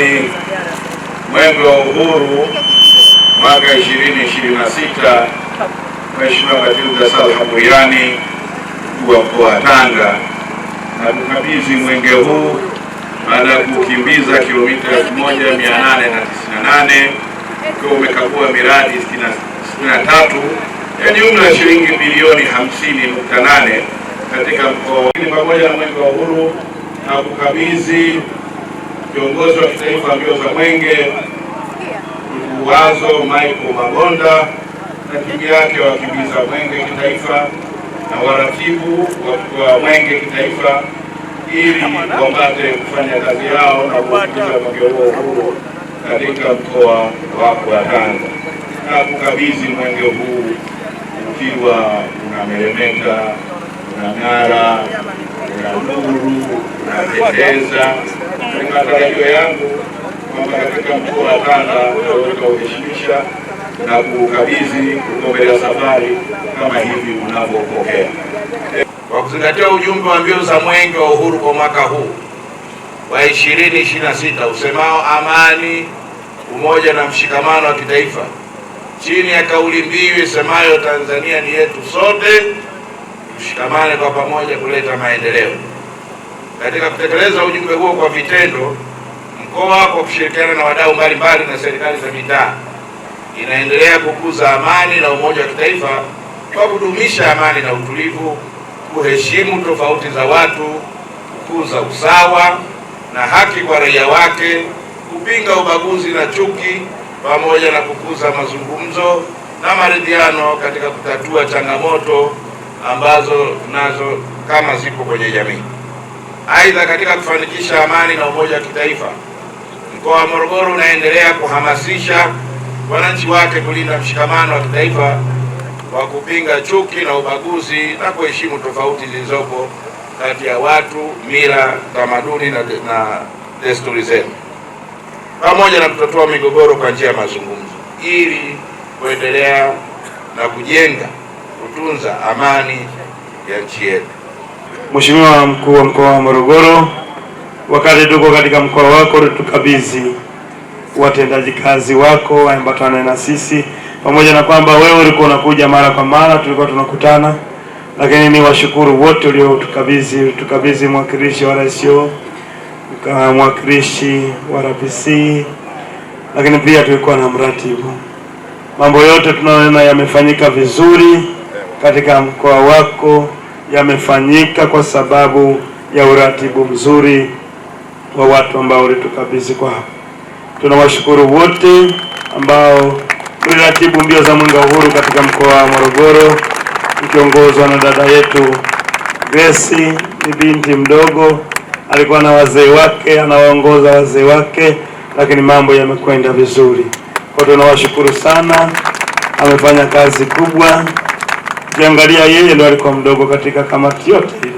rasmi Mwenge wa Uhuru mwaka 2026, Mheshimiwa Katibu Salha Buriani, mkuu wa mkoa wa Tanga, na kukabidhi mwenge huu baada ya kukimbiza kilomita 1898 ukiwa umekagua miradi 63 ya jumla ya shilingi bilioni 50.8 katika mkoa, pamoja na mwenge wa uhuru na kukabidhi kiongozi wa kitaifa mbio za mwenge Wazo Michael Magonda na timu yake wakimbiza mwenge kitaifa na waratibu wa mwenge kitaifa ili wapate kufanya kazi yao na kufikisha mwenge huu katika mkoa wako wa Tanga, na kukabidhi mwenge huu ukiwa unameremeta, unang'ara, una nuru, unapendeza. Ni matarajio yangu kwamba katika mkoa wa Tanga utauheshimisha na kukabidhi kugombea safari kama hivi unavyopokea. Kwa kuzingatia ujumbe wa mbio za mwenge wa uhuru kwa mwaka huu wa 2026 usemao amani, umoja na mshikamano wa kitaifa, chini ya kauli mbiu isemayo Tanzania ni yetu sote, tushikamane kwa pamoja kuleta maendeleo. Katika kutekeleza ujumbe huo kwa vitendo, mkoa kwa kushirikiana na wadau mbalimbali na serikali za mitaa inaendelea kukuza amani na umoja wa kitaifa kwa kudumisha amani na utulivu, kuheshimu tofauti za watu, kukuza usawa na haki kwa raia wake, kupinga ubaguzi na chuki, pamoja na kukuza mazungumzo na maridhiano katika kutatua changamoto ambazo nazo kama zipo kwenye jamii. Aidha, katika kufanikisha amani na umoja wa kitaifa, mkoa wa Morogoro unaendelea kuhamasisha wananchi wake kulinda mshikamano wa kitaifa kwa kupinga chuki na ubaguzi na kuheshimu tofauti zilizopo kati ya watu, mila, tamaduni na desturi zetu, pamoja na kutotoa migogoro kwa njia ya mazungumzo ili kuendelea na kujenga, kutunza amani ya nchi yetu. Mheshimiwa Mkuu wa Mkoa wa Morogoro, wakati tuko katika mkoa wako, tukabidhi watendaji kazi wako waambatane na sisi, pamoja na kwamba wewe ulikuwa unakuja mara kwa mara, tulikuwa tunakutana, lakini ni washukuru wote tukabidhi mwakilishi wa RCO, mwakilishi wa RPC, lakini pia tulikuwa na mratibu. Mambo yote tunaona yamefanyika vizuri katika mkoa wako, yamefanyika kwa sababu ya uratibu mzuri wa watu ambao ulitukabidhi kwa hapa. Tunawashukuru wote ambao mliratibu mbio za mwenge wa uhuru katika mkoa wa Morogoro, ikiongozwa na dada yetu Grace. Ni binti mdogo, alikuwa na wazee wake, anawaongoza wazee wake, lakini mambo yamekwenda vizuri. Kwa tunawashukuru sana, amefanya kazi kubwa. Ukiangalia yeye ndio alikuwa mdogo katika kamati yote ile,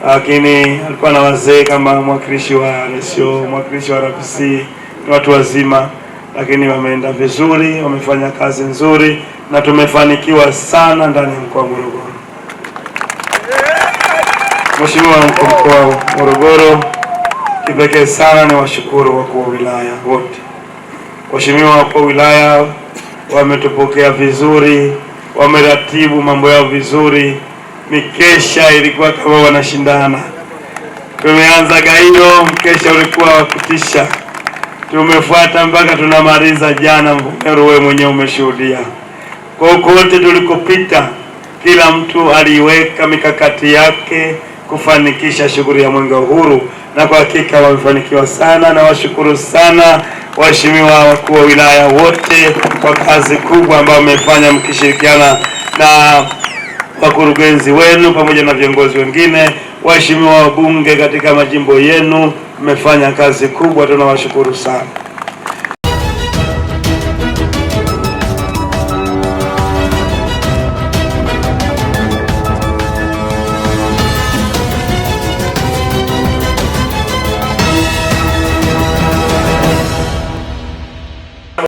lakini alikuwa na wazee kama mwakilishi wa RCO, mwakilishi wa RPC, ni watu wazima, lakini wameenda vizuri, wamefanya kazi nzuri na tumefanikiwa sana ndani ya mkoa wa Morogoro. Mheshimiwa Mkuu wa Mkoa wa Morogoro, kipekee sana ni washukuru wakuu wa wilaya wote. Waheshimiwa wakuu wa wilaya wametupokea vizuri, wameratibu mambo yao vizuri. Mikesha ilikuwa kama wanashindana. Tumeanza Gairo, mkesha ulikuwa wa kutisha. Tumefuata mpaka tunamaliza jana Mvomero, wewe mwenyewe umeshuhudia. Kwa kote tulikopita, kila mtu aliweka mikakati yake kufanikisha shughuli ya mwenge wa uhuru, na kwa hakika wamefanikiwa sana, na washukuru sana waheshimiwa wakuu wa wilaya wote kwa kazi kubwa ambayo wamefanya mkishirikiana na wakurugenzi wenu pamoja na viongozi wengine. Waheshimiwa wabunge katika majimbo yenu, mmefanya kazi kubwa, tunawashukuru sana.